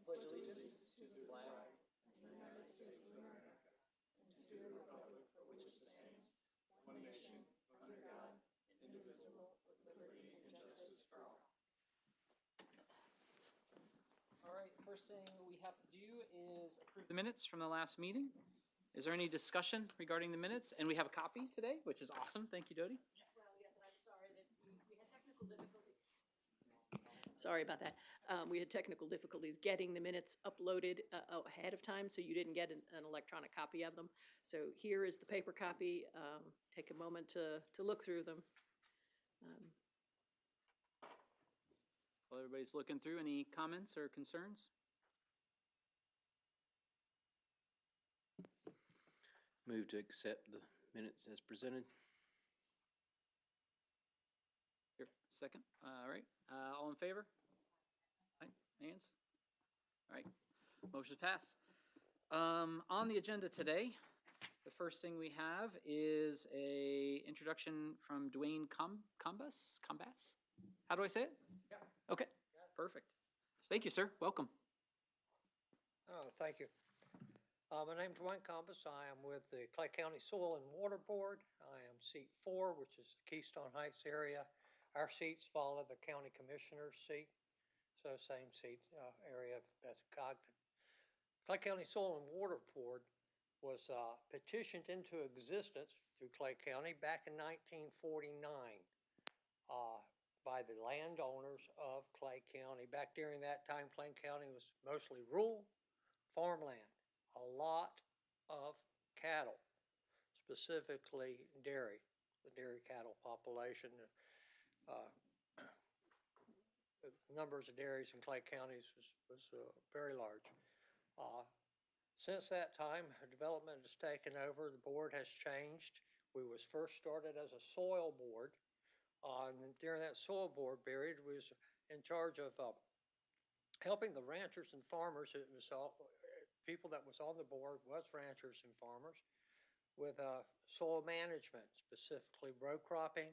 pledge allegiance to the flag of the United States of America and to the republic for which it stands, one nation, under God, indivisible, with liberty and justice for all. All right, first thing we have to do is approve the minutes from the last meeting. Is there any discussion regarding the minutes? And we have a copy today, which is awesome. Thank you, Dodie. Well, yes, I'm sorry that we had technical difficulties. Sorry about that. We had technical difficulties getting the minutes uploaded ahead of time, so you didn't get an electronic copy of them. So here is the paper copy. Take a moment to look through them. While everybody's looking through, any comments or concerns? Move to accept the minutes as presented. Here, second. All right. All in favor? Aye. Hands? All right. Motion's passed. On the agenda today, the first thing we have is a introduction from Dwayne Combas. How do I say it? Yeah. Okay, perfect. Thank you, sir. Welcome. Oh, thank you. My name's Dwayne Compass. I am with the Clay County Soil and Water Board. I am seat 4, which is the Keystone Heights area. Our seats follow the county commissioner's seat, so same seat area of Bescogden. Clay County Soil and Water Board was petitioned into existence through Clay County back in 1949 by the landowners of Clay County. Back during that time, Clay County was mostly rural farmland. A lot of cattle, specifically dairy, the dairy cattle population. The numbers of dairies in Clay County was very large. Since that time, development has taken over. The board has changed. We was first started as a soil board. And during that soil board period, we was in charge of helping the ranchers and farmers. It was all, people that was on the board was ranchers and farmers with soil management, specifically row cropping,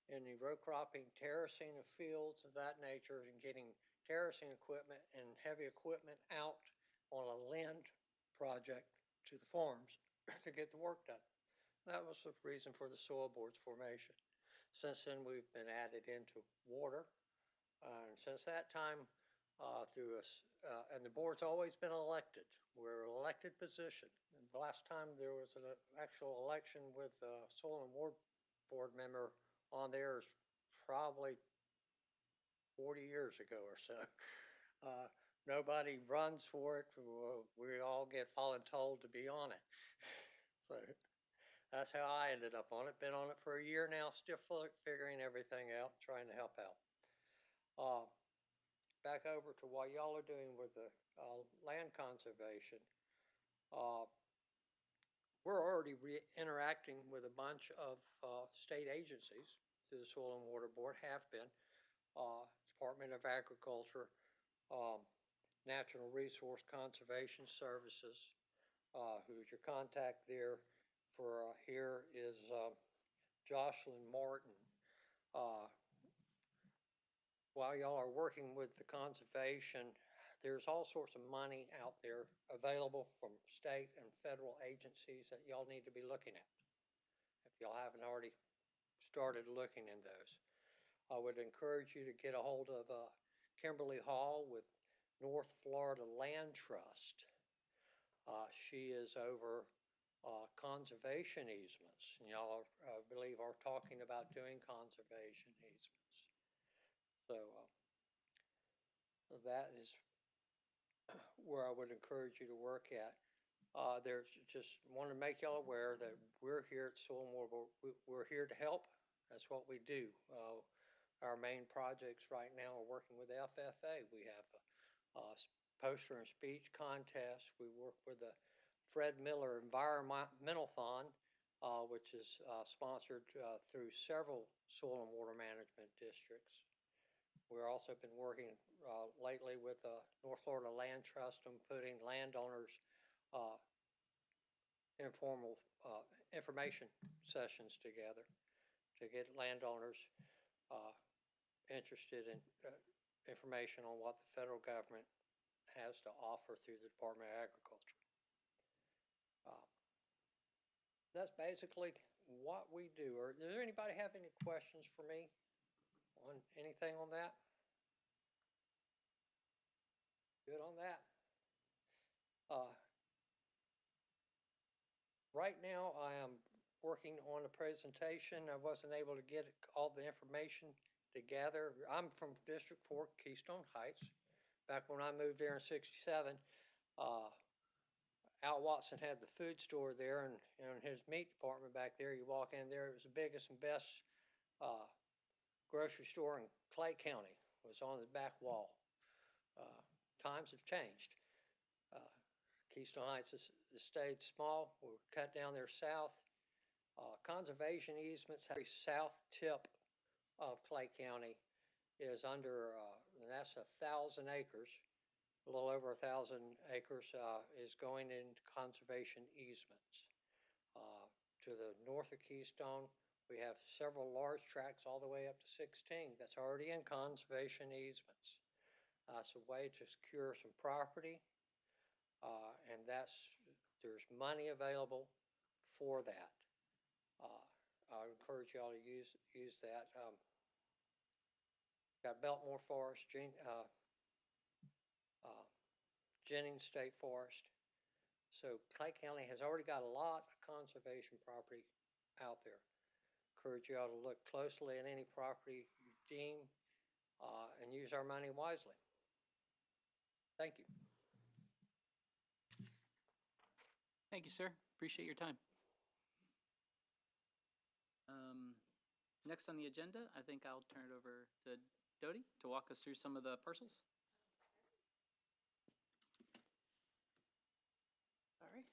and the row cropping, terracing of fields of that nature, and getting terracing equipment and heavy equipment out on a land project to the farms to get the work done. That was the reason for the soil board's formation. Since then, we've been added into water, and since that time, and the board's always been elected. We're an elected position. And the last time there was an actual election with a soil and water board member on there is probably 40 years ago or so. Nobody runs for it. We all get voluntold to be on it. So that's how I ended up on it. Been on it for a year now, still figuring everything out, trying to help out. Back over to what y'all are doing with the land conservation. We're already interacting with a bunch of state agencies through the Soil and Water Board, have been. Department of Agriculture, Natural Resource Conservation Services, who's your contact there for here is Jocelyn Martin. While y'all are working with the conservation, there's all sorts of money out there available from state and federal agencies that y'all need to be looking at, if y'all haven't already started looking in those. I would encourage you to get a hold of Kimberly Hall with North Florida Land Trust. She is over conservation easements, and y'all, I believe, are talking about doing conservation easements. So that is where I would encourage you to work at. There's just want to make y'all aware that we're here at Soil and Water Board. We're here to help. That's what we do. Our main projects right now are working with FFA. We have a poster and speech contest. We work with the Fred Miller Environmental Fund, which is sponsored through several soil and water management districts. We've also been working lately with the North Florida Land Trust on putting landowners informal information sessions together to get landowners interested in information on what the federal government has to offer through the Department of Agriculture. That's basically what we do. Or does anybody have any questions for me on anything on that? Good on that. Right now, I am working on a presentation. I wasn't able to get all the information together. I'm from District 4, Keystone Heights. Back when I moved there in '67, Al Watson had the food store there, and his meat department back there. You walk in there, it was the biggest and best grocery store in Clay County. It was on the back wall. Times have changed. Keystone Heights has stayed small. We're cut down there south. Conservation easements, the south tip of Clay County is under, that's 1,000 acres. A little over 1,000 acres is going into conservation easements. To the north of Keystone, we have several large tracts all the way up to 16 that's already in conservation easements. It's a way to secure some property, and there's money available for that. I encourage y'all to use that. Got Beltmore Forest, Jennings State Forest. So Clay County has already got a lot of conservation property out there. Encourage y'all to look closely at any property you deem and use our money wisely. Thank you. Thank you, sir. Appreciate your time. Next on the agenda, I think I'll turn it over to Dodie to walk us through some of the parcels. Sorry.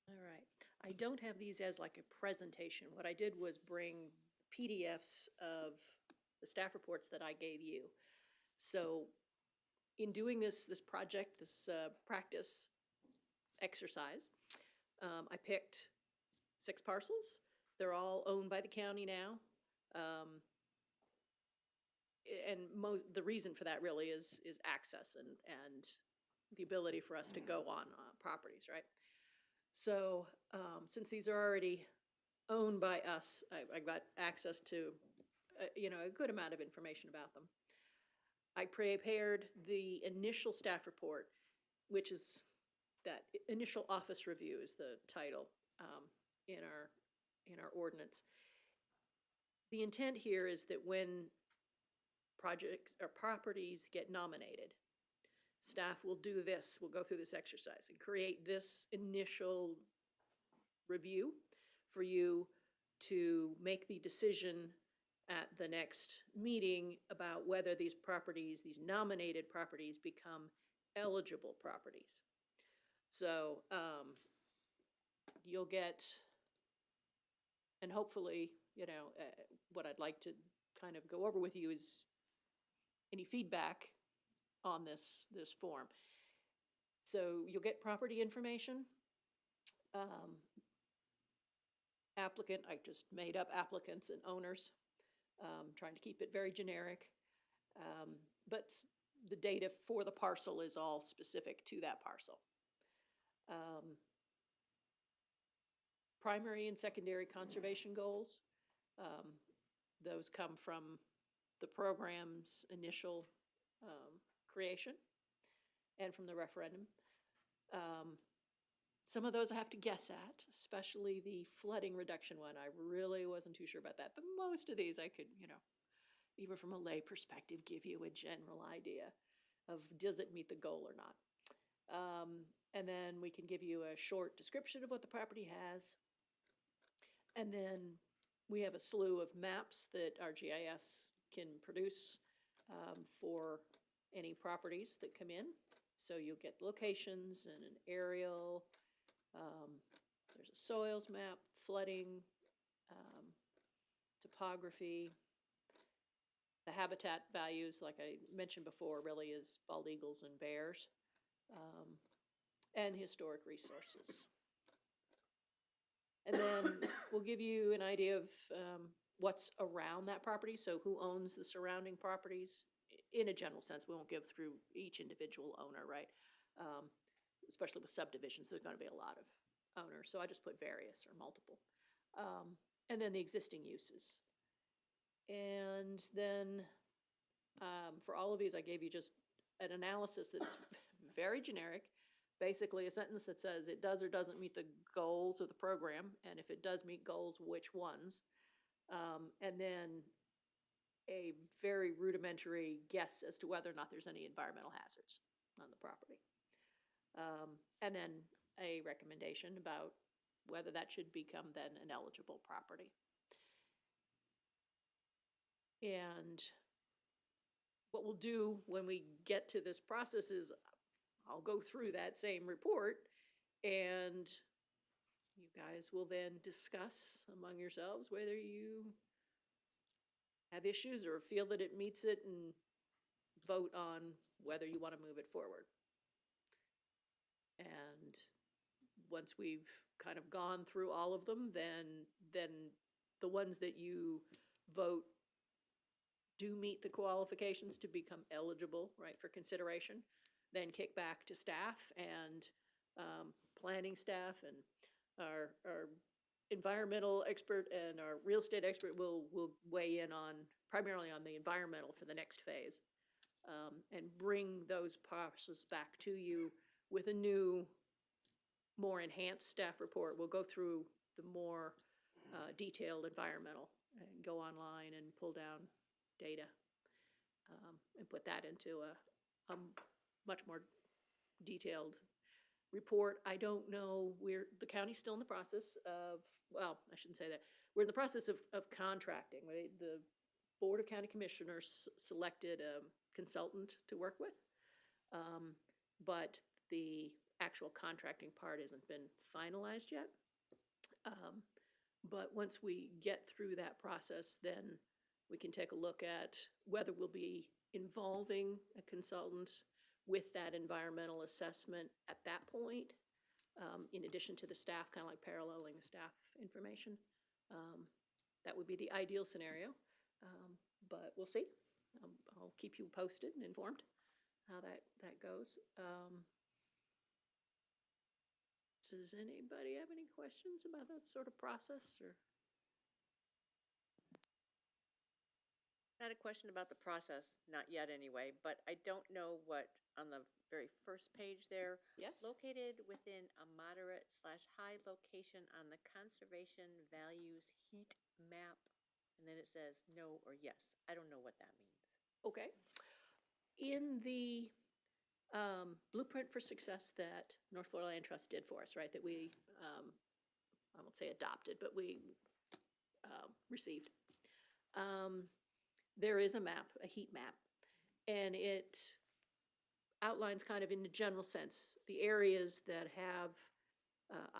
All right. I don't have these as like a presentation. What I did was bring PDFs of the staff reports that I gave you. So in doing this project, this practice exercise, I picked 6 parcels. They're all owned by the county now. And the reason for that really is access and the ability for us to go on properties, right? So since these are already owned by us, I got access to a good amount of information about them. I prepared the initial staff report, which is that initial office review is the title in our ordinance. The intent here is that when projects or properties get nominated, staff will do this, we'll go through this exercise and create this initial review for you to make the decision at the next meeting about whether these properties, these nominated properties, become eligible properties. So you'll get, and hopefully, what I'd like to kind of go over with you is any feedback on this form. So you'll get property information. Applicant, I just made up applicants and owners, trying to keep it very generic. But the data for the parcel is all specific to that parcel. Primary and secondary conservation goals. Those come from the program's initial creation and from the referendum. Some of those I have to guess at, especially the flooding reduction one. I really wasn't too sure about that, but most of these I could, even from a lay perspective, give you a general idea of does it meet the goal or not. And then we can give you a short description of what the property has. And then we have a slew of maps that ArcGIS can produce for any properties that come in. So you'll get locations and an aerial. There's a soils map, flooding, topography. The habitat values, like I mentioned before, really is bald eagles and bears. and historic resources. And then we'll give you an idea of what's around that property, so who owns the surrounding properties, in a general sense. We won't give through each individual owner, right? Especially with subdivisions, there's gonna be a lot of owners, so I just put various or multiple. And then the existing uses. And then, for all of these, I gave you just an analysis that's very generic. Basically, a sentence that says it does or doesn't meet the goals of the program, and if it does meet goals, which ones? And then a very rudimentary guess as to whether or not there's any environmental hazards on the property. And then a recommendation about whether that should become then an eligible property. And what we'll do when we get to this process is I'll go through that same report, and you guys will then discuss among yourselves whether you have issues or feel that it meets it, and vote on whether you want to move it forward. And once we've kind of gone through all of them, then the ones that you vote do meet the qualifications to become eligible, right, for consideration, then kick back to staff and planning staff, and our environmental expert and our real estate expert will weigh in on, primarily on the environmental for the next phase, and bring those parcels back to you with a new, more enhanced staff report. We'll go through the more detailed environmental and go online and pull down data, and put that into a much more detailed report. I don't know, the county's still in the process of, well, I shouldn't say that. We're in the process of contracting. The Board of County Commissioners selected a consultant to work with, but the actual contracting part hasn't been finalized yet. But once we get through that process, then we can take a look at whether we'll be involving a consultant with that environmental assessment at that point, in addition to the staff, kind of like paralleling the staff information. That would be the ideal scenario, but we'll see. I'll keep you posted and informed how that goes. Does anybody have any questions about that sort of process, or? Not a question about the process, not yet anyway, but I don't know what, on the very first page there, Yes? located within a moderate/high location on the conservation values heat map, and then it says no or yes. I don't know what that means. Okay. In the blueprint for success that North Florida Land Trust did for us, right, that we, I won't say adopted, but we received, there is a map, a heat map, and it outlines kind of in the general sense the areas that have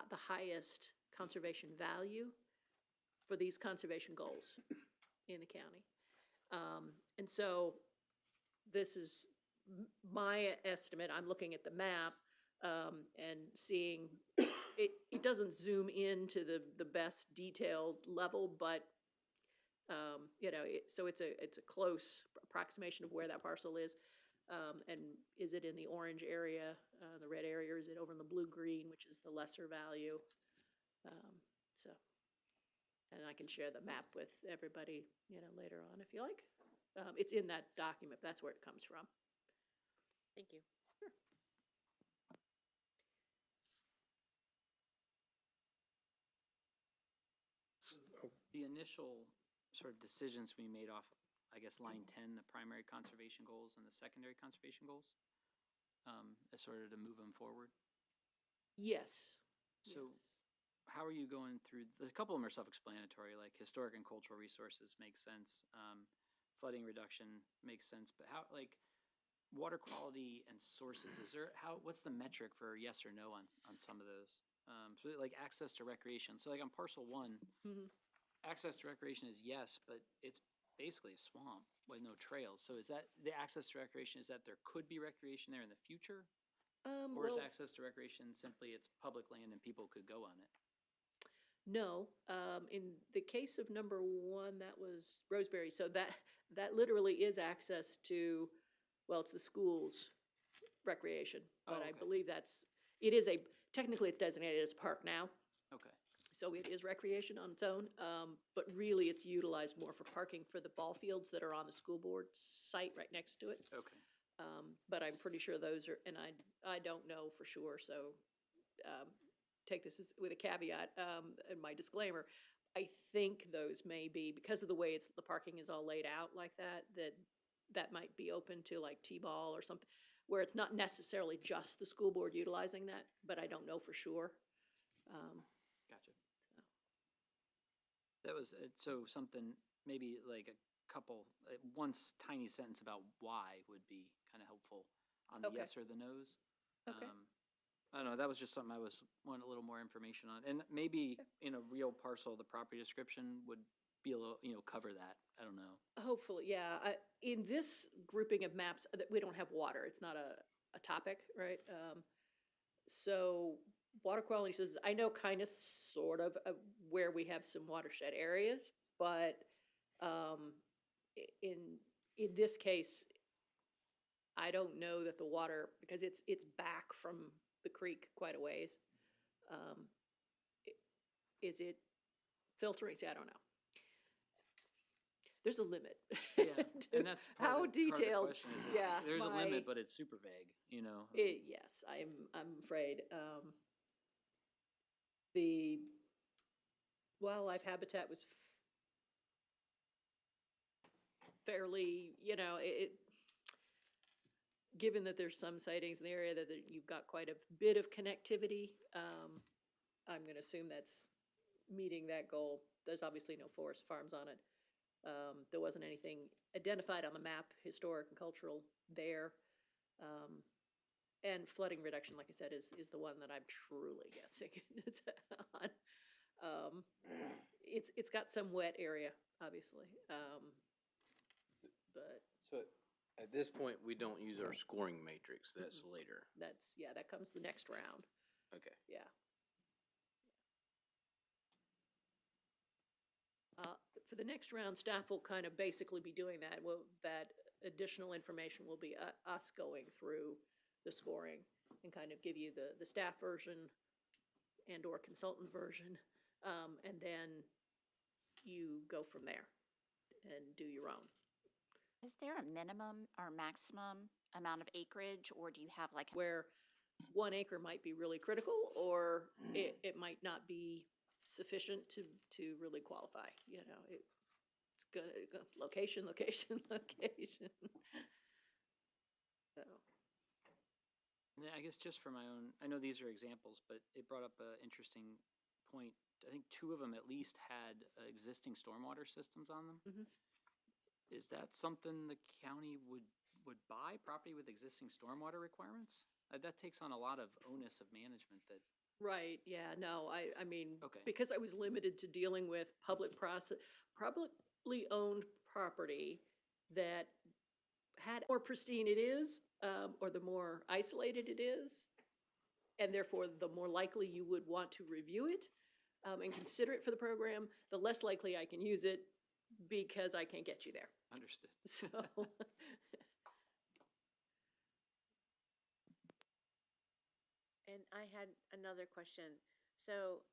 the highest conservation value for these conservation goals in the county. And so this is my estimate. I'm looking at the map and seeing, it doesn't zoom into the best detailed level, but you know, so it's a close approximation of where that parcel is. And is it in the orange area, the red area, or is it over in the blue-green, which is the lesser value? So, and I can share the map with everybody, you know, later on if you like. It's in that document. That's where it comes from. Thank you. The initial sort of decisions we made off, I guess, line 10, the primary conservation goals and the secondary conservation goals, as sort of to move them forward. Yes. So Yes. how are you going through, a couple of them are self-explanatory, like historic and cultural resources makes sense. Flooding reduction makes sense, but how, like, water quality and sources, what's the metric for yes or no on some of those? So like access to recreation. So like on parcel 1, Mhm. access to recreation is yes, but it's basically a swamp with no trails. So is that the access to recreation, is that there could be recreation there in the future? Or is Well, access to recreation simply it's public land and people could go on it? no, in the case of number one, that was Roseberry, so that literally is access to, well, it's the school's recreation, but Oh, I okay. believe technically it's designated as a park now, Okay, so it is recreation on its own, but really it's utilized more for parking for the ball fields that are on the school board site right next to it. okay. But I'm pretty sure those are, and I don't know for sure, so, take this with a caveat, and my disclaimer. I think those may be, because of the way the parking is all laid out like that might be open to like T-ball or something, where it's not necessarily just the school board utilizing that, but I don't know for sure. Gotcha. That was, so something, maybe like a couple, tiny sentence about why would be kind of helpful on the Okay. yes or the no's. Okay. I don't know, that was just something I wanting a little more information on. And maybe in a real parcel, the property description would be a little, cover that. I don't know. Hopefully, yeah. In this grouping of maps, we don't have water. It's not a topic, right? So water quality says, I know kind of sort of where we have some watershed areas, but in this case, I don't know that the water, because it's back from the creek quite a ways. Is it filtering? See, I don't know. There's a limit. Yeah, to and that's part how of the detailed. question is Yeah, there's a my- limit, but it's super vague, Yes, I'm afraid. The wildlife habitat was fairly, given that there's some sightings in the area that you've got quite a bit of connectivity, I'm gonna assume that's meeting that goal. There's obviously no forest farms on it. There wasn't anything identified on the map, historic and cultural there. And flooding reduction, like I said, is the one that I'm truly guessing it's on. It's got some wet area, obviously, but So at this point, we don't use our scoring matrix. That's later. that comes the next round, Okay. yeah. For the next round, staff will kind of basically be doing that. Well, that additional information will be us going through the scoring and kind of give you the staff version and/or consultant version. And then you go from there and do your own. Is there a minimum or maximum amount of acreage, or do you have like, Where 1 acre might be really critical, or it might not be sufficient to really qualify, it's gonna, location, location, location. So, Yeah, I guess just for my own, I know these are examples, but it brought up an interesting point. I think 2 of them at least had existing stormwater systems on them. Mhm. Is that something the county would buy, property with existing stormwater requirements? That takes on a lot of onus of management that, right, yeah, no, I mean, Okay. because I was limited to dealing with publicly owned property that had more pristine it is, or the more isolated it is, and therefore the more likely you would want to review it and consider it for the program, the less likely I can use it because I can't get you there. understood. So, And I had another question. So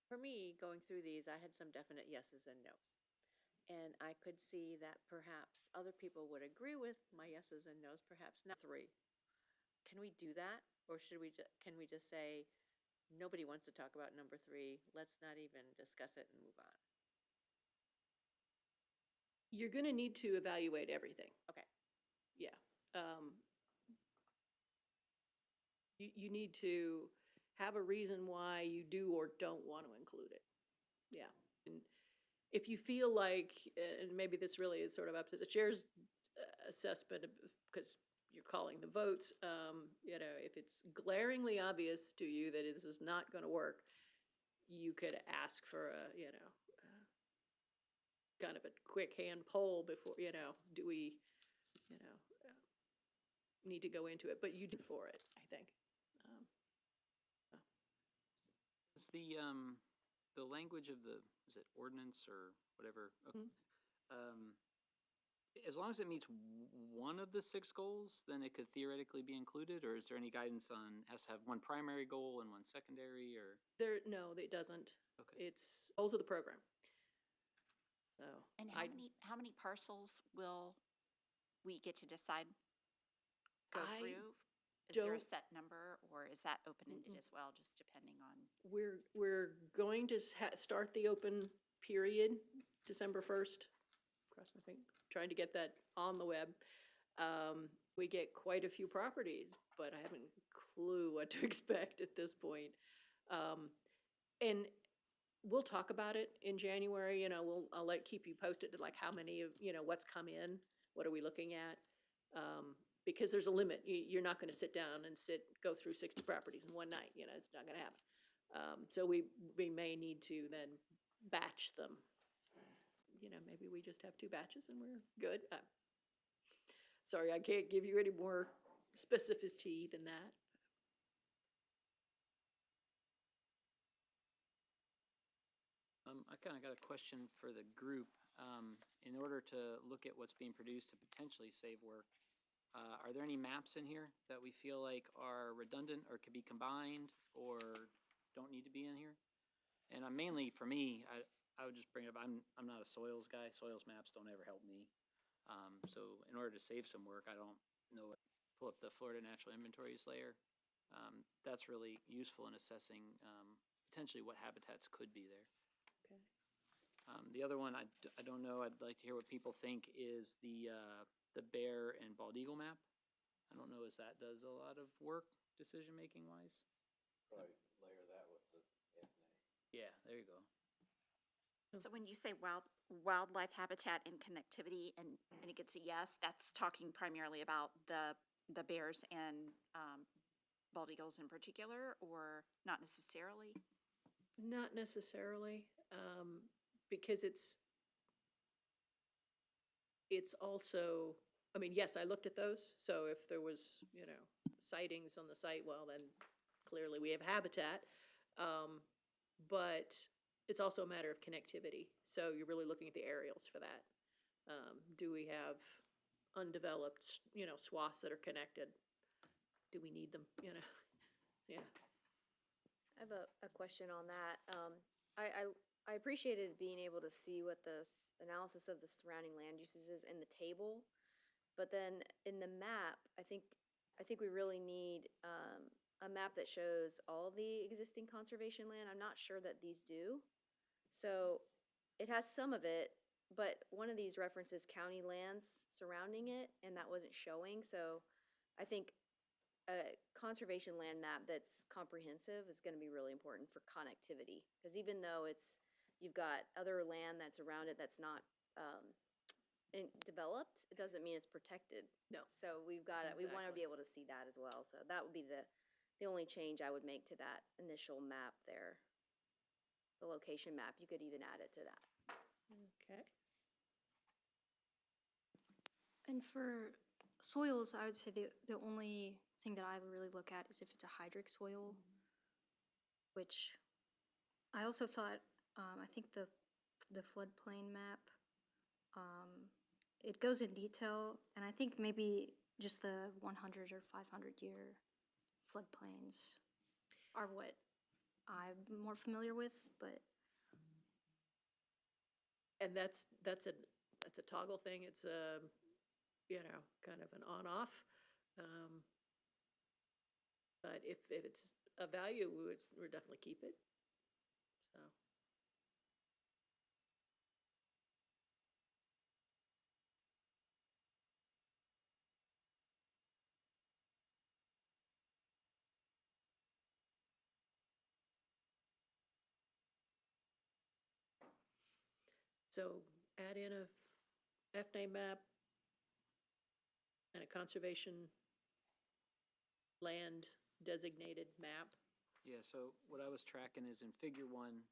for me, going through these, I had some definite yeses and nos. And I could see that perhaps other people would agree with my yeses and nos, perhaps not 3. Can we do that? Or can we just say, nobody wants to talk about number 3, let's not even discuss it and move on? you're gonna need to evaluate everything. Okay. Yeah. You need to have a reason why you do or don't want to include it. Yeah. And if you feel like, and maybe this really is sort of up to the chair's assessment, because you're calling the votes, if it's glaringly obvious to you that this is not going to work, you could ask for kind of a quick hand poll before, do we, need to go into it, but you do for it, I think. Is the language of the, is it ordinance or whatever? Okay. As long as it meets one of the 6 goals, then it could theoretically be included, or is there any guidance on, has to have one primary goal and one secondary, or? No, it doesn't. Okay. It's goals of the program. So. And I- how many parcels will we get to decide? Go I through? Is there a don't- set number, or is that open-ended as well, just depending on? We're going to start the open period December 1st. Cross my finger, trying to get that on the web. We get quite a few properties, but I haven't a clue what to expect at this point. And we'll talk about it in January, you know, I'll keep you posted to like how many of, you know, what's come in, what are we looking at? Because there's a limit. You're not gonna sit down and go through 60 properties in one night, you know, it's not gonna happen. So we may need to then batch them. You know, maybe we just have 2 batches and we're good. Sorry, I can't give you any more specificity than that. I kind of got a question for the group. In order to look at what's being produced to potentially save work, are there any maps in here that we feel like are redundant or could be combined or don't need to be in here? And mainly for me, I would just bring up, I'm not a soils guy. Soils maps don't ever help me. So in order to save some work, I don't know, pull up the Florida Natural Inventories layer. That's really useful in assessing potentially what habitats could be there. Okay. The other one, I don't know, I'd like to hear what people think is the bear and bald eagle map. I don't know as that does a lot of work, decision-making wise. Probably layer that with the FNA. Yeah, there you go. So when you say wildlife habitat and connectivity, and it gets a yes, that's talking primarily about the bears and bald eagles in particular, or not necessarily? Not necessarily, because it's also, I mean, yes, I looked at those, so if there was, you know, sightings on the site, well, then clearly we have habitat. But it's also a matter of connectivity, so you're really looking at the aerials for that. Do we have undeveloped, you know, swaths that are connected? Do we need them, you know? Yeah. I have a question on that. I appreciated being able to see what the analysis of the surrounding land uses is in the table, but then in the map, I think we really need a map that shows all the existing conservation land. I'm not sure that these do. So it has some of it, but one of these references county lands surrounding it, and that wasn't showing. So I think a conservation land map that's comprehensive is going to be really important for connectivity, because even though you've got other land that's around it that's not developed, it doesn't mean it's protected. No. So we want to Exactly. be able to see that as well. So that would be the only change I would make to that initial map there. The location map, you could even add it to that. Okay. And for soils, I would say the only thing that I really look at is if it's a hydric soil, which I also thought, I think the floodplain map, it goes in detail, and I think maybe just the 100 or 500 year floodplains are what I'm more familiar with, but And that's a toggle thing. It's a, you know, kind of an on-off. But if it's a value, we'll definitely keep it. So. So add in a FNA map and a conservation land designated map. Yeah, so what I was tracking is in figure 1,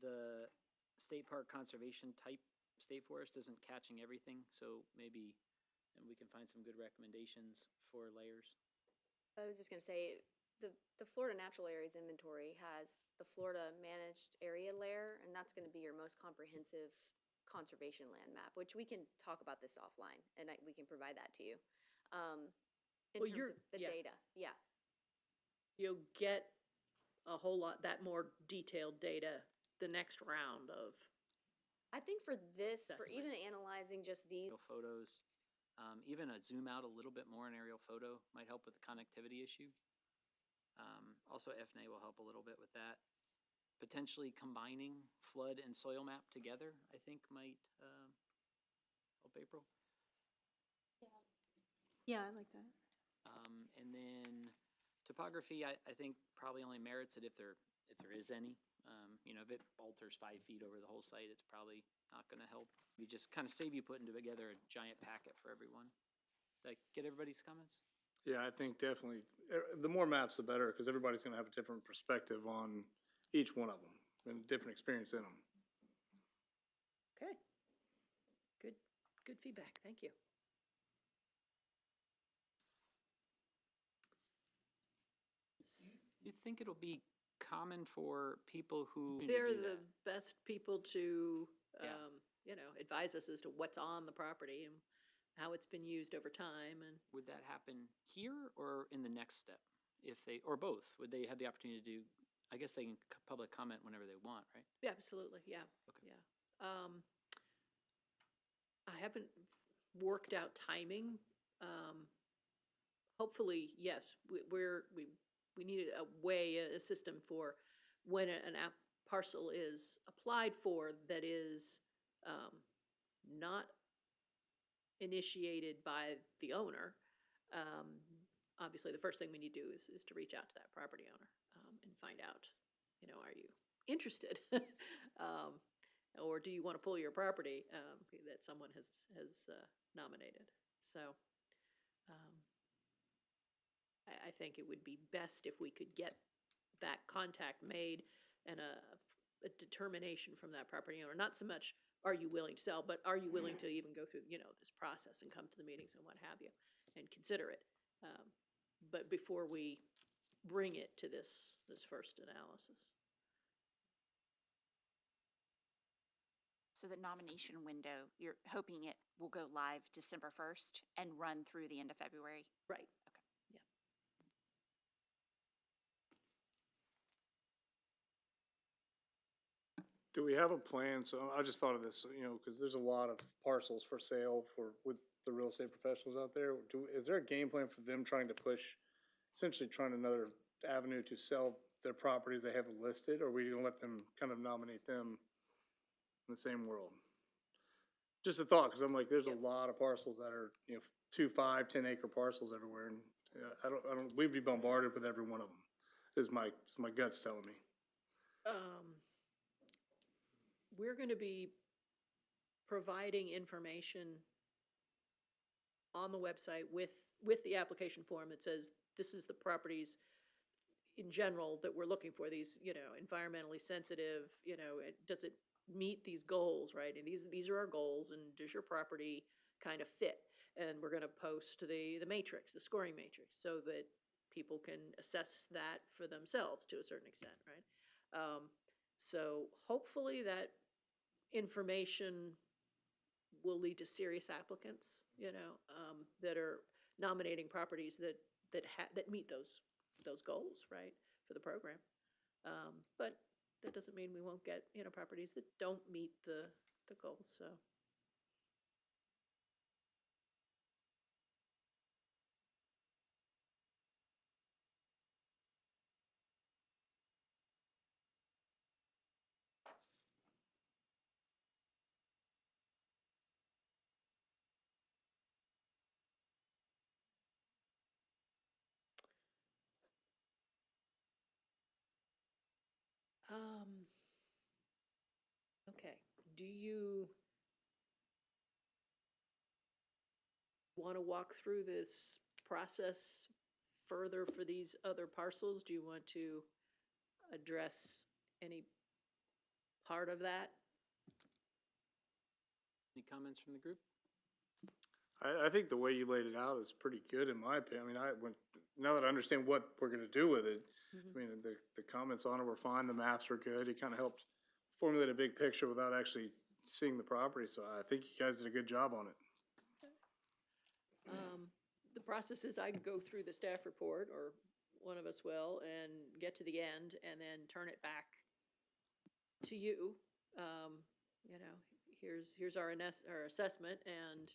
the state park conservation type state forest isn't catching everything, so maybe and we can find some good recommendations for layers. I was just gonna say, the Florida Natural Areas Inventory has the Florida Managed Area Layer, and that's gonna be your most comprehensive conservation land map, which we can talk about this offline, and we can provide that to you. In Well, terms you're- of the yeah. data, yeah. You'll get a whole lot, that more detailed data the next round of, I think for this, for Assessment. even analyzing just these, Aerial photos, even a zoom out a little bit more in aerial photo might help with the connectivity issue. Also, FNA will help a little bit with that. Potentially combining flood and soil map together, I think might help April. Yeah, I like that. And then topography, I think probably only merits it if there is any. You know, if it alters 5 feet over the whole site, it's probably not gonna help. We just kind of save you putting together a giant packet for everyone. Did I get everybody's comments? Yeah, I think definitely, the more maps, the better, because everybody's gonna have a different perspective on each one of them and a different experience in them. okay. Good feedback, thank you. You think it'll be common for people who to They're do the that? best people to, Yeah. you know, advise us as to what's on the property and how it's been used over time, and Would that happen here or in the next step? If they, or both, would they have the opportunity to do, I guess they can public comment whenever they want, right? yeah, absolutely, yeah, Okay. yeah. I haven't worked out timing. Hopefully, yes, we need a way, a system for when an app parcel is applied for that is not initiated by the owner. Obviously, the first thing we need to do is to reach out to that property owner and find out, you know, are you interested? Or do you want to pull your property that someone has nominated? So I think it would be best if we could get that contact made and a determination from that property owner. Not so much, are you willing to sell, but are you willing to even go through, you know, this process and come to the meetings and what have you, and consider it? But before we bring it to this first analysis. So the nomination window, you're hoping it will go live December 1st and run through the end of February? Right. Okay. Yeah. Do we have a plan? So I just thought of this, you know, because there's a lot of parcels for sale with the real estate professionals out there. Is there a game plan for them trying to push, essentially trying another avenue to sell their properties they haven't listed? Or are we gonna let them kind of nominate them in the same world? Just a thought, because I'm like, there's a lot of parcels that are, you know, 2, 5, 10 acre parcels everywhere. And we'd be bombarded with every one of them, is my gut's telling me. We're going to be providing information on the website with the application form that says, this is the properties in general that we're looking for, these, you know, environmentally sensitive, you know, does it meet these goals, right? And these are our goals, and does your property kind of fit? And we're gonna post the matrix, the scoring matrix, so that people can assess that for themselves to a certain extent, right? So hopefully that information will lead to serious applicants, you know, that are nominating properties that meet those goals, right, for the program. But that doesn't mean we won't get, you know, properties that don't meet the goals, so. Okay, do you want to walk through this process further for these other parcels? Do you want to address any part of that? Any comments from the group? I think the way you laid it out is pretty good in my opinion. I mean, now that I understand what we're gonna do with it, I mean, the comments on it were fine, the maps were good. It kind of helped formulate a big picture without actually seeing the property, so I think you guys did a good job on it. The process is I'd go through the staff report, or one of us will, and get to the end, and then turn it back to you. You know, here's our assessment, and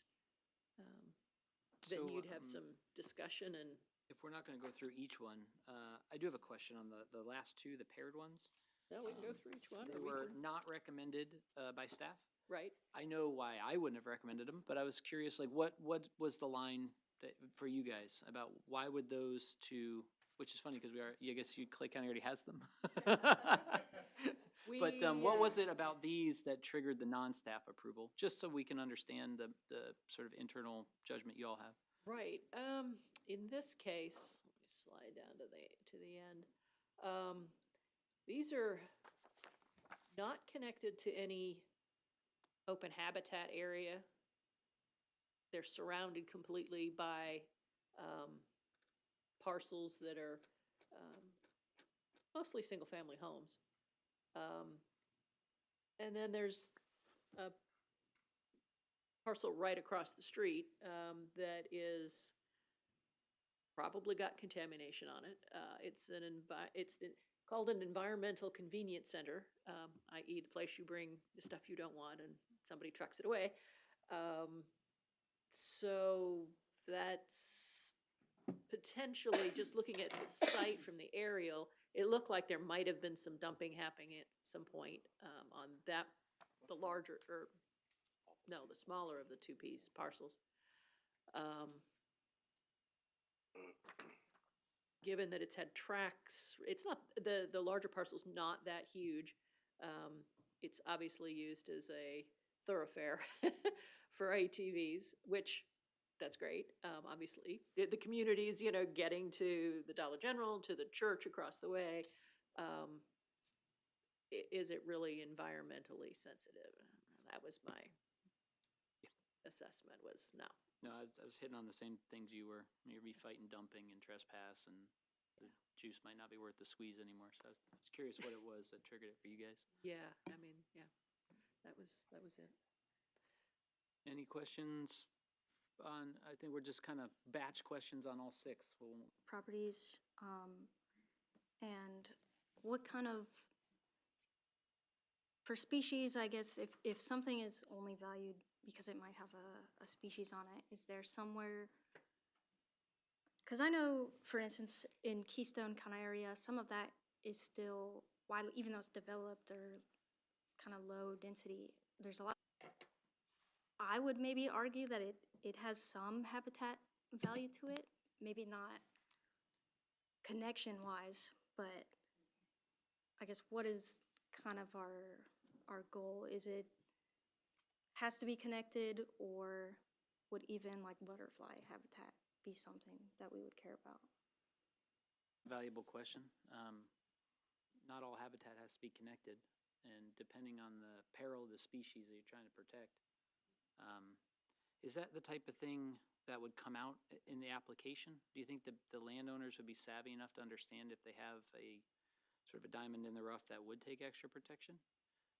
then So, you'd have some discussion and, If we're not gonna go through each one, I do have a question on the last two, the paired ones. no, we can go through each one, They or we were can, not recommended, by staff. right? I know why I wouldn't have recommended them, but I was curious, like, what was the line that, for you guys about why would those two, which is funny because I guess Clay County already has them. But what was it about these that triggered the non-staff approval? Just so we can understand the sort of internal judgment you all have. Right, in this case, let me slide down to the end. These are not connected to any open habitat area. They're surrounded completely by, parcels that are, mostly single-family homes. And then there's a parcel right across the street, that is probably got contamination on it. It's called an environmental convenience center, i.e. the place you bring the stuff you don't want and somebody trucks it away. So that's potentially, just looking at the site from the aerial, it looked like there might have been some dumping happening at some point, on that, the larger, or no, the smaller of the two-piece parcels. Given that it's had tracks, it's not, the larger parcel's not that huge. It's obviously used as a thoroughfare for ATVs, which, that's great, obviously. The community's, getting to the Dollar General, to the church across the way. Is it really environmentally sensitive? That was my assessment, was no. No, I was hitting on the same things you were. You'd be fighting dumping and trespass, and the juice might not be worth the squeeze anymore. So I was curious what it was that triggered it for you guys. Yeah, I mean, yeah, that was it. Any questions on, I think we're just kind of batch questions on all six. Properties, and what kind of, for species, I guess, if something is only valued because it might have a species on it, is there somewhere, because I know, for instance, in Keystone kind of area, some of that is still widely, even though it's developed or kind of low density, there's a lot. I would maybe argue that it has some habitat value to it, maybe not connection-wise, but I guess what is kind of our goal? Is it has to be connected, or would even like butterfly habitat be something that we would care about? Valuable question. Not all habitat has to be connected, and depending on the peril of the species that you're trying to protect. Is that the type of thing that would come out in the application? Do you think the landowners would be savvy enough to understand if they have a sort of a diamond in the rough that would take extra protection?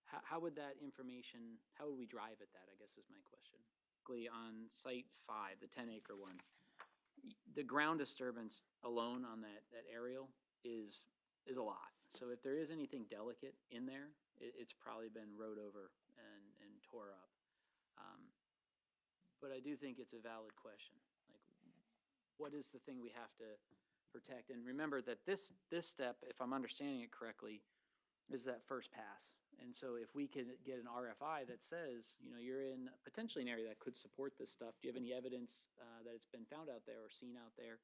How would that information, how would we drive at that, I guess is my question. On site 5, the 10-acre one, the ground disturbance alone on that aerial is a lot. So if there is anything delicate in there, it's probably been rode over and tore up. But I do think it's a valid question. Like, what is the thing we have to protect? And remember that this step, if I'm understanding it correctly, is that first pass. And so if we could get an RFI that says, you're in potentially an area that could support this stuff, do you have any evidence that it's been found out there or seen out there?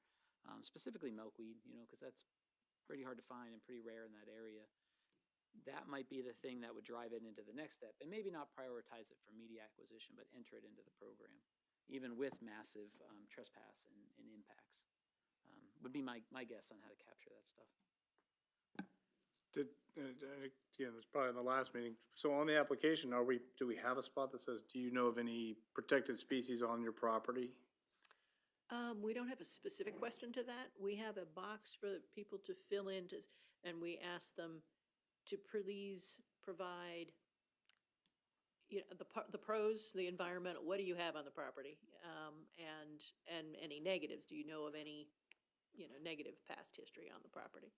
Specifically milkweed, because that's pretty hard to find and pretty rare in that area. That might be the thing that would drive it into the next step, and maybe not prioritize it for media acquisition, but enter it into the program, even with massive trespass and impacts. Would be my guess on how to capture that stuff. Did, again, it's probably in the last meeting. So on the application, do we have a spot that says, do you know of any protected species on your property? We don't have a specific question to that. We have a box for people to fill in to, and we ask them to please provide, you know, the pros, the environmental, what do you have on the property? And any negatives, do you know of any, you know, negative past history on the property?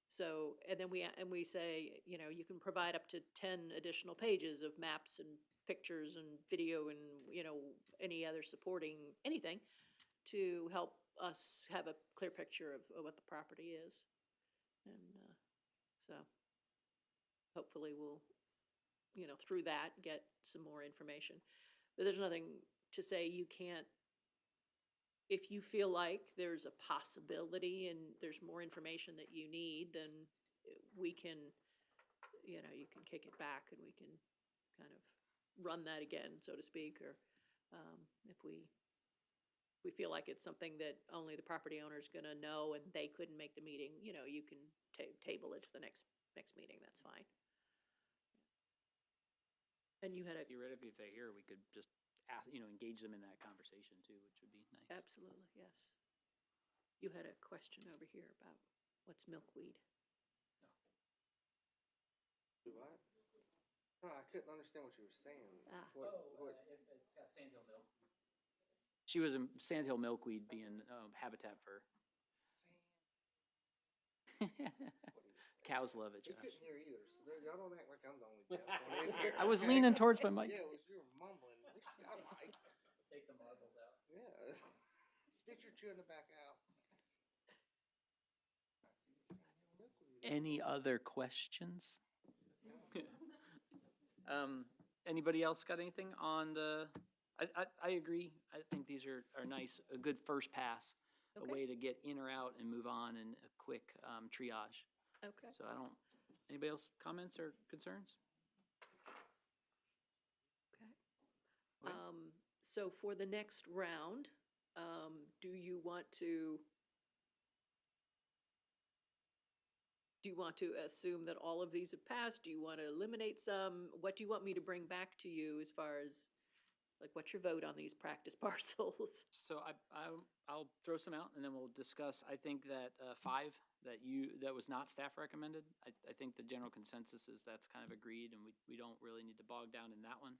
So, and then we say, you know, you can provide up to 10 additional pages of maps and pictures and video and, you know, any other supporting anything to help us have a clear picture of what the property is. And so hopefully we'll, you know, through that, get some more information. But there's nothing to say you can't, if you feel like there's a possibility and there's more information that you need, then we can, you know, you can kick it back and we can kind of run that again, so to speak, or if we feel like it's something that only the property owner's gonna know and they couldn't make the meeting, you know, you can table it to the next meeting, that's fine. And you had a, Theoretically, if they're here, we could just ask, you know, engage them in that conversation too, which would be nice. absolutely, yes. You had a question over here about what's milkweed. Do I? No, I couldn't understand what you were saying. Ah. What, It's got sandhill milkweed. She was in sandhill milkweed being habitat for. Cows love it, he Josh. couldn't hear either, so y'all don't act like I'm the only deaf one in here. I was okay? leaning towards my mic. Yeah, it was you were mumbling. At least you got a mic. Take the marbles out. Yeah. Spit your chewing tobacco out. Any other questions? Anybody else got anything on the, I agree. I think these are nice, a good first pass, a Okay. way to get in or out and move on and a quick triage. Okay. So anybody else comments or concerns? Okay. So for the next round, do you want to assume that all of these have passed? Do you want to eliminate some? What do you want me to bring back to you as far as, like, what's your vote on these practice parcels? So I'll throw some out and then we'll discuss. I think that 5 that was not staff recommended. I think the general consensus is that's kind of agreed and we don't really need to bog down in that one.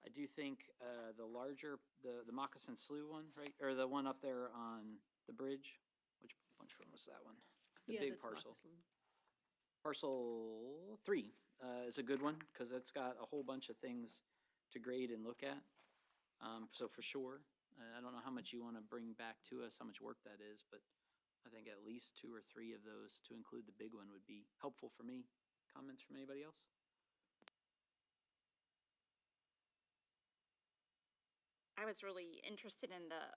I do think the larger, the Moccasin Slough one, right, or the one up there on the bridge, which one was that one? The Yeah, big that's parcel. Moccasin. Parcel 3 is a good one because it's got a whole bunch of things to grade and look at. So for sure, I don't know how much you want to bring back to us, how much work that is, but I think at least 2 or 3 of those to include the big one would be helpful for me. Comments from anybody else? I was really interested in the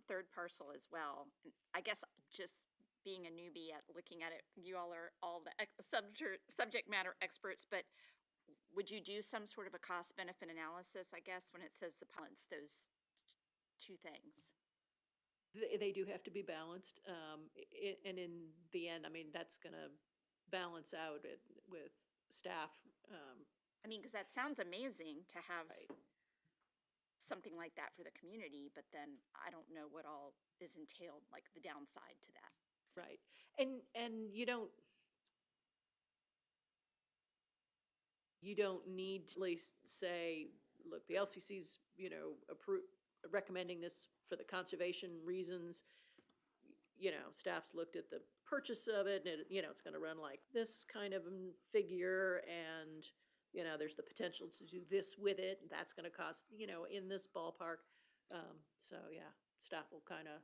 third parcel as well. And I guess just being a newbie at looking at it, you all are all the subject matter experts, but would you do some sort of a cost benefit analysis, I guess, when it says the balance those two things? They do have to be balanced, and in the end, I mean, that's gonna balance out with staff. I mean, because that sounds amazing to have Right. something like that for the community, but then I don't know what all is entailed, like the downside to that. Right, and you don't need to at least say, look, the LCC's, you know, recommending this for the conservation reasons. You know, staff's looked at the purchase of it, and it, you know, it's gonna run like this kind of figure, and, you know, there's the potential to do this with it, and that's gonna cost, you know, in this ballpark. So, yeah, staff will kind of,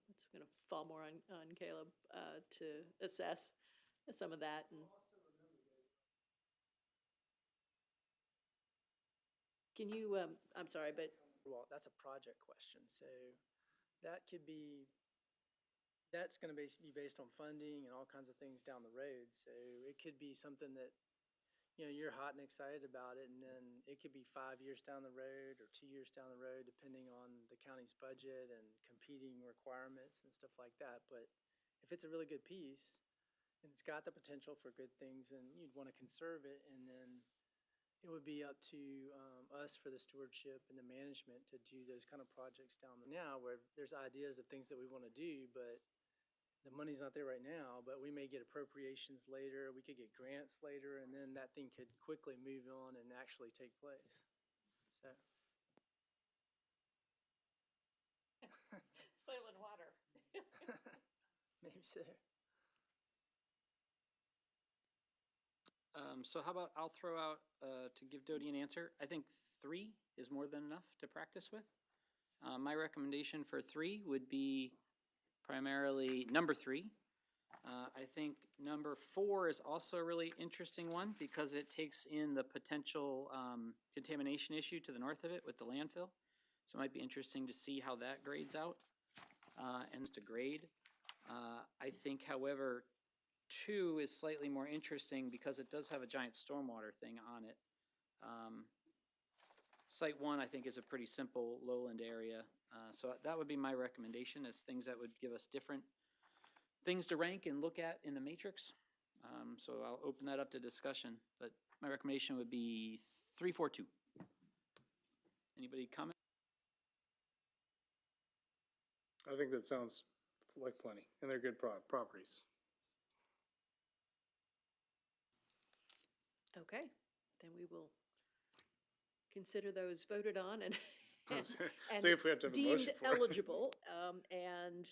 it's gonna fall more on Caleb, to assess some of that, and. Can you, I'm sorry, but, Well, that's a project question, so that could be, that's gonna be based on funding and all kinds of things down the road, so it could be something that, you know, you're hot and excited about it, and then it could be 5 years down the road or 2 years down the road, depending on the county's budget and competing requirements and stuff like that, but if it's a really good piece, and it's got the potential for good things, and you'd want to conserve it, and then it would be up to us for the stewardship and the management to do those kind of projects down now, where there's ideas of things that we want to do, but the money's not there right now, but we may get appropriations later, we could get grants later, and then that thing could quickly move on and actually take place. So, Soil and water. maybe so. So how about I'll throw out, to give Dodie an answer, I think 3 is more than enough to practice with. My recommendation for 3 would be primarily number 3. I think number 4 is also a really interesting one because it takes in the potential contamination issue to the north of it with the landfill. So it might be interesting to see how that grades out and to grade. I think, however, 2 is slightly more interesting because it does have a giant stormwater thing on it. Site 1, I think, is a pretty simple lowland area. So that would be my recommendation, as things that would give us different things to rank and look at in the matrix. So I'll open that up to discussion, but my recommendation would be 3, 4, 2. Anybody comment? I think that sounds like plenty, and they're good properties. Okay, then we will consider those voted on and See if we have to have a deemed motion for it. eligible. And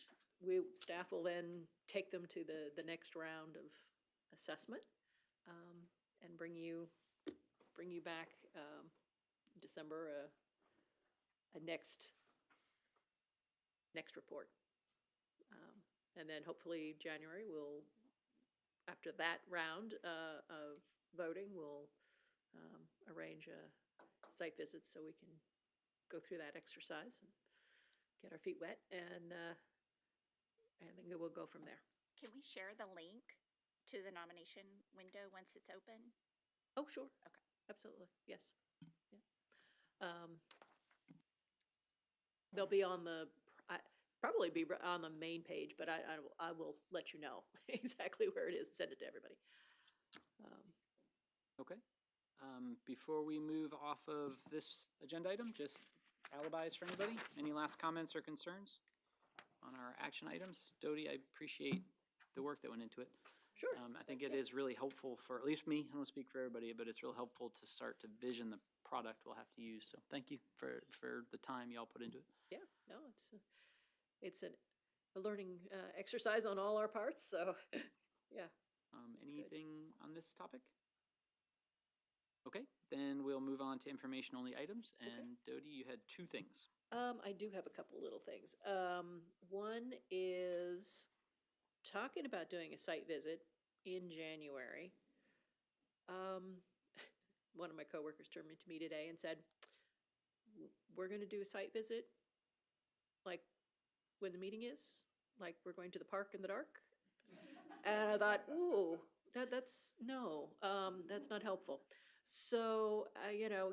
staff will then take them to the next round of assessment, and bring you back, December, a next report. And then hopefully January, after that round of voting, we'll arrange a site visit so we can go through that exercise and get our feet wet, and then we'll go from there. Can we share the link to the nomination window once it's open? Oh, sure. Okay. Absolutely, yes. Yeah. They'll be on probably be on the main page, but I will let you know exactly where it is and send it to everybody. Okay. Before we move off of this agenda item, just alibis for anybody? Any last comments or concerns on our action items? Dodie, I appreciate the work that went into it. Sure. I think it is really helpful for, at least me, I don't speak for everybody, but it's real helpful to start to vision the product we'll have to use. So thank you for the time y'all put into it. Yeah, no, it's a learning exercise on all our parts, so, yeah. Anything on this topic? Okay, then we'll move on to information-only items. And Dodie, you had 2 things. I do have a couple little things. One is talking about doing a site visit in January. One of my coworkers turned to me today and said, "We're going to do a site visit, like when the meeting is, like we're going to the park in the dark." And I thought, "Ooh, that's not helpful." So,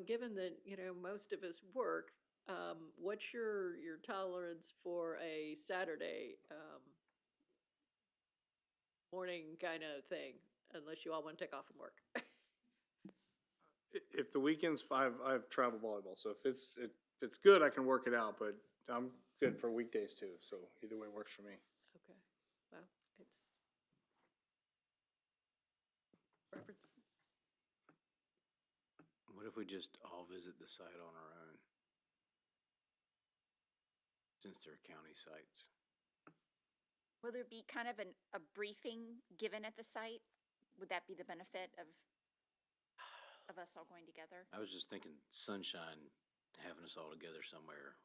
given that, most of us work, what's your tolerance for a Saturday morning kind of thing, unless you all want to take off from work? If the weekends, I have travel volleyball, so if it's good, I can work it out, but I'm good for weekdays too, so either way works for me. Okay, well, it's preference. What if we just all visit the site on our own? Since they're county sites. Will there be kind of a briefing given at the site? Would that be the benefit of us all going together? I was just thinking sunshine, having us all together somewhere.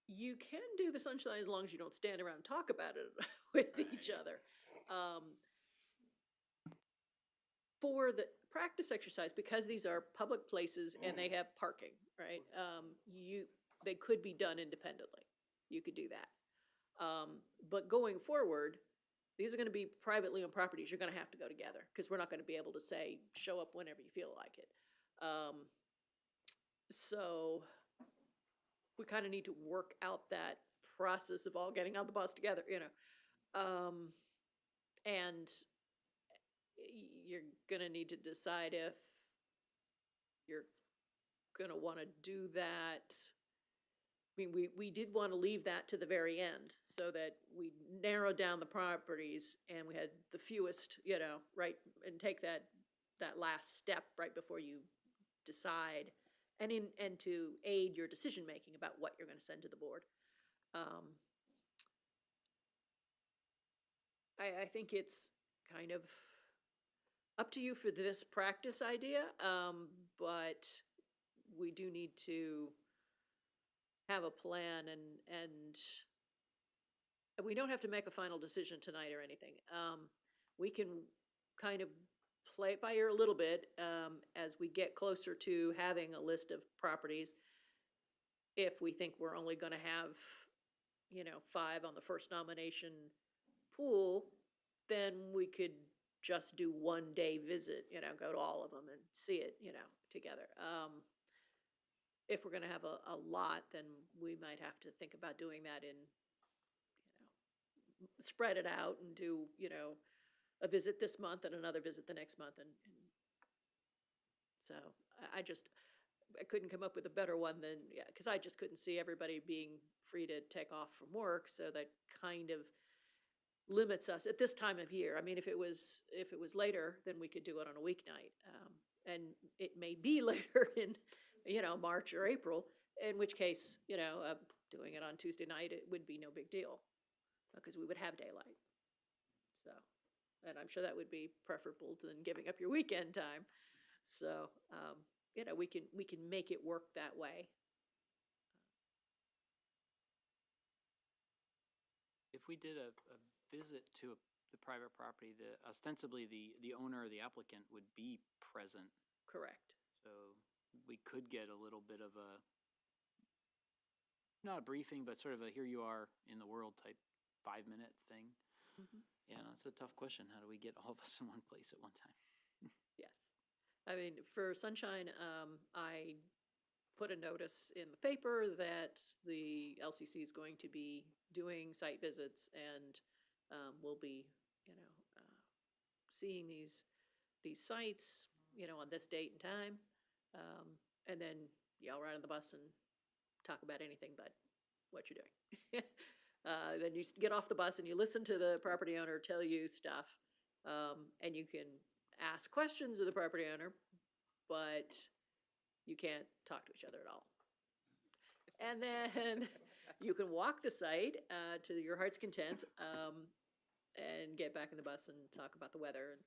You can do the sunshine as long as you don't stand around and talk about it with each Right. other. For the practice exercise, because these are public places and they have parking, right? They could be done independently. You could do that. But going forward, these are gonna be privately owned properties. You're gonna have to go together, because we're not gonna be able to say, show up whenever you feel like it. So we kind of need to work out that process of all getting on the bus together, and you're gonna need to decide if you're gonna wanna do that. I mean, we did want to leave that to the very end so that we narrowed down the properties and we had the fewest, right, and take that last step right before you decide and to aid your decision-making about what you're gonna send to the board. I think it's kind of up to you for this practice idea, but we do need to have a plan and we don't have to make a final decision tonight or anything. We can kind of play it by ear a little bit, as we get closer to having a list of properties. If we think we're only gonna have, 5 on the first nomination pool, then we could just do 1-day visit, go to all of them and see it, together. If we're gonna have a lot, then we might have to think about doing that in, spread it out and do, a visit this month and another visit the next month, and so I couldn't come up with a better one than, because I just couldn't see everybody being free to take off from work, so that kind of limits us at this time of year. I mean, if it was later, then we could do it on a weeknight, and it may be later in, March or April, in which case, doing it on Tuesday night, it would be no big deal, because we would have daylight. So, and I'm sure that would be preferable than giving up your weekend time. So, we can make it work that way. If we did a visit to the private property, ostensibly the owner or the applicant would be present. Correct. So we could get a little bit of not a briefing, but sort of a here you are in the world type 5-minute thing. Mhm. Yeah, that's a tough question. How do we get all of us in one place at one time? Yes. I mean, for Sunshine, I put a notice in the paper that the LCC is going to be doing site visits and we'll be, seeing these sites, on this date and time. And then y'all ride on the bus and talk about anything but what you're doing. Then you get off the bus and you listen to the property owner tell you stuff. And you can ask questions of the property owner, but you can't talk to each other at all. And then you can walk the site to your heart's content, and get back in the bus and talk about the weather.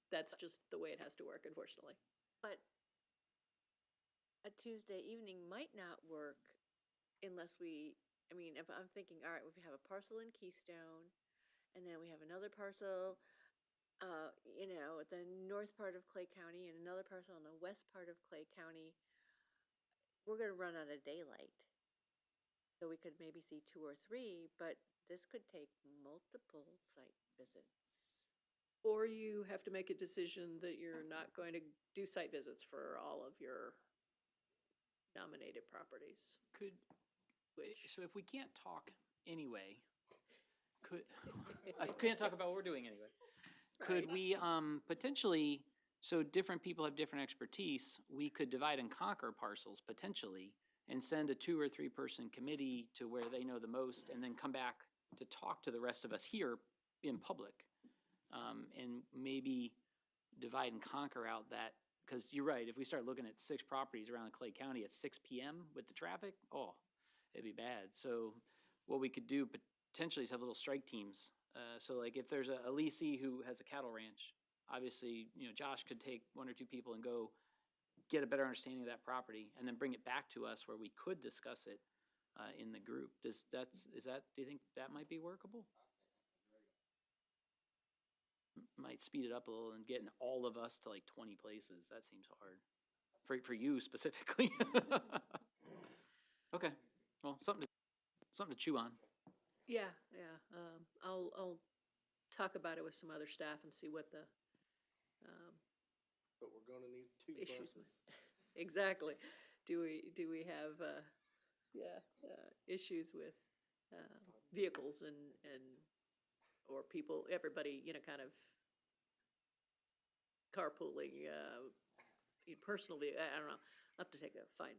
That's just the way it has to work, unfortunately. But a Tuesday evening might not work unless if I'm thinking, all right, we have a parcel in Keystone, and then we have another parcel, at the north part of Clay County and another parcel in the west part of Clay County, we're gonna run out of daylight. So we could maybe see 2 or 3, but this could take multiple site visits. Or you have to make a decision that you're not going to do site visits for all of your nominated properties. So if we can't talk anyway, I can't talk about what we're doing anyway. Could we potentially, so different people have different expertise, we could divide and conquer parcels potentially and send a 2 or 3 person committee to where they know the most and then come back to talk to the rest of us here in public. And maybe divide and conquer out that, because you're right, if we start looking at 6 properties around Clay County at 6 p.m. with the traffic, it'd be bad. So what we could do potentially is have little strike teams. So like if there's a leasee who has a cattle ranch, obviously, Josh could take 1 or 2 people and go get a better understanding of that property and then bring it back to us where we could discuss it in the group. Do you think that might be workable? Might speed it up a little and getting all of us to like 20 places. That seems hard for you specifically. Okay, well, something to chew on. Yeah. I'll talk about it with some other staff and see what the But we're gonna need 2 issues. buses. Exactly. Do we have issues with vehicles and or people, everybody, kind of carpooling, personal, I don't know. I'll have to take a fine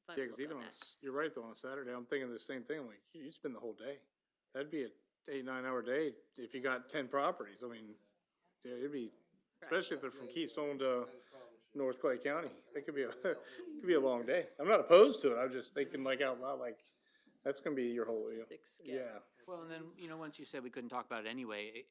Yeah, because look even on on, that. you're right though, on a Saturday, I'm thinking the same thing, like, you'd spend the whole day. That'd be a 8, 9 hour day if you got 10 properties. I mean, yeah, it'd be, especially if they're from Keystone to North Clay County. It could be could be a long day. I'm not opposed to it. I'm just thinking like out loud, like, that's gonna be your whole, Six schedule. yeah. Well, and then, once you said we couldn't talk about it anyway,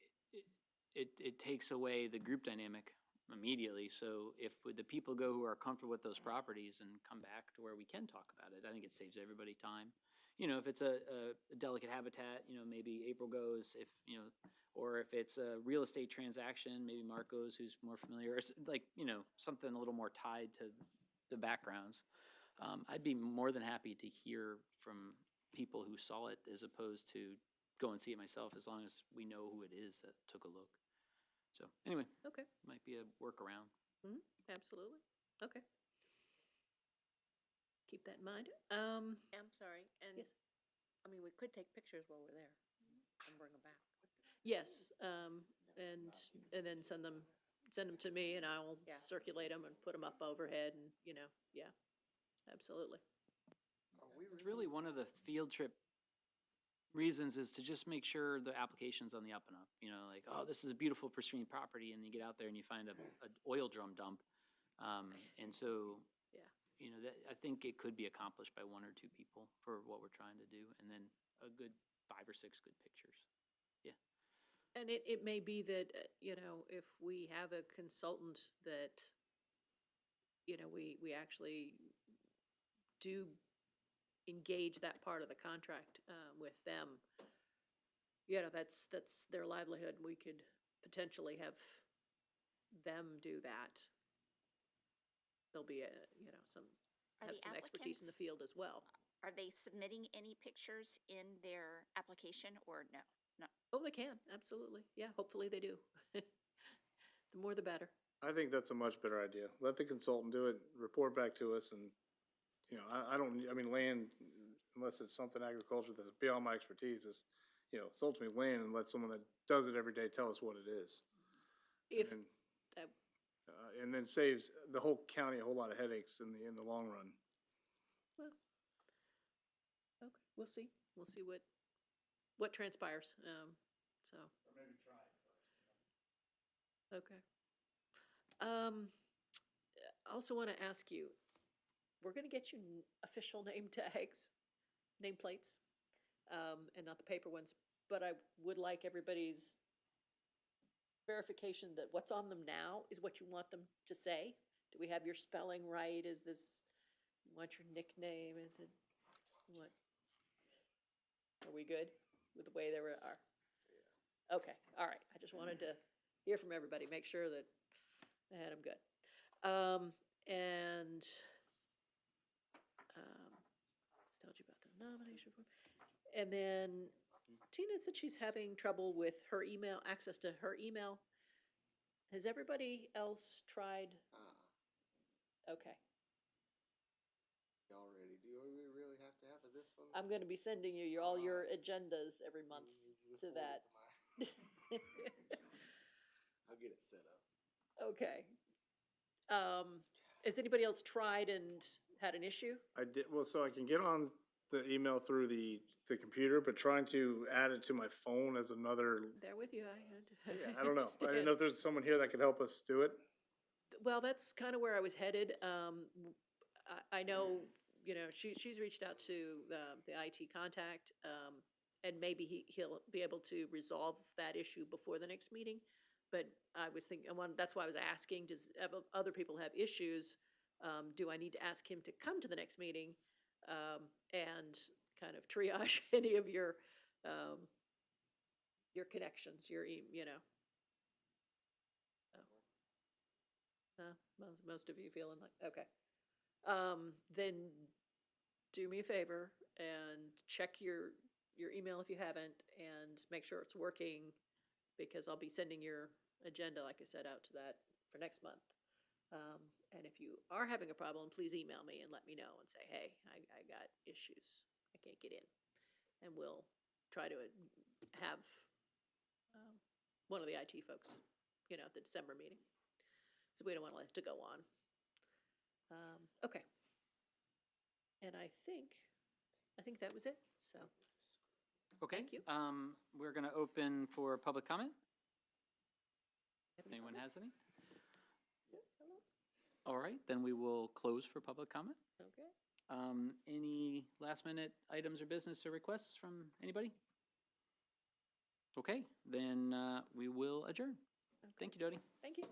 it takes away the group dynamic immediately. So if the people go who are comfortable with those properties and come back to where we can talk about it, I think it saves everybody time. If it's a delicate habitat, maybe April goes, or if it's a real estate transaction, maybe Mark goes, who's more familiar, or like, something a little more tied to the backgrounds. I'd be more than happy to hear from people who saw it as opposed to go and see it myself, as long as we know who it is that took a look. So anyway, Okay, might be a workaround. absolutely. Okay. Keep that in mind. I'm sorry, and, Yes. I mean, we could take pictures while we're there and bring them back. Yes, and then send them to me, and I'll Yeah. circulate them and put them up overhead, and, yeah, absolutely. It's really one of the field trip reasons is to just make sure the application's on the up and up. Like, oh, this is a beautiful pristine property, and you get out there and you find a oil drum dump. And so, Yeah. I think it could be accomplished by 1 or 2 people for what we're trying to do, and then a good 5 or 6 good pictures. And it may be that, if we have a consultant that, we actually do engage that part of the contract with them, that's their livelihood. We could potentially have them do that. There'll be Are have the some expertise in the applicants- field as well. Are they submitting any pictures in their application or no? No. Oh, they can, absolutely. Yeah, hopefully they do. The more the better. I think that's a much better idea. Let the consultant do it, report back to us, and, I mean, land, unless it's something agriculture that's beyond my expertise, is, it's ultimately land, and let someone that does it every day tell us what it is. If, And, that- and then saves the whole county a whole lot of headaches in the long run. well, okay, we'll see. We'll see what transpires, so. Maybe try it first. Okay. I also want to ask you, we're going to get you official name tags, nameplates, and not the paper ones, but I would like everybody's verification that what's on them now is what you want them to say. Do we have your spelling right? Is this, want your nickname? Is it, what? Are we good with the way they are? Okay, all right. I just wanted to hear from everybody, make sure that I had them good. And told you about the nomination form. And then Tina said she's having trouble with her email, access to her email. Has everybody else tried? Okay, Y'all ready? Do we really have to have this one? I'm gonna be sending you all your agendas every month to that. I'll get it set up. Okay. Has anybody else tried and had an issue? I did, well, so I can get on the email through the computer, but trying to add it to my phone as another, There with you, I don't know. I didn't know if there's someone here that could help us do it. Well, that's kind of where I was headed. I know, she's reached out to the IT contact, and maybe he'll be able to resolve that issue before the next meeting. But I was thinking, that's why I was asking, does other people have issues? Do I need to ask him to come to the next meeting and kind of triage any of your connections, most of you feeling like, okay. Then do me a favor and check your email if you haven't, and make sure it's working, because I'll be sending your agenda, like I said, out to that for next month. And if you are having a problem, please email me and let me know and say, hey, I got issues. I can't get in. And we'll try to have one of the IT folks, you know, at the December meeting. So we don't want to let it to go on. Okay. And I think that was it, so. Okay. Thank you. We're going to open for public comment. Have If any anyone comments? has any? All right, then we will close for public comment. Okay. Any last minute items or business or requests from anybody? Okay, then we will adjourn. Thank you, Dodie. Thank you.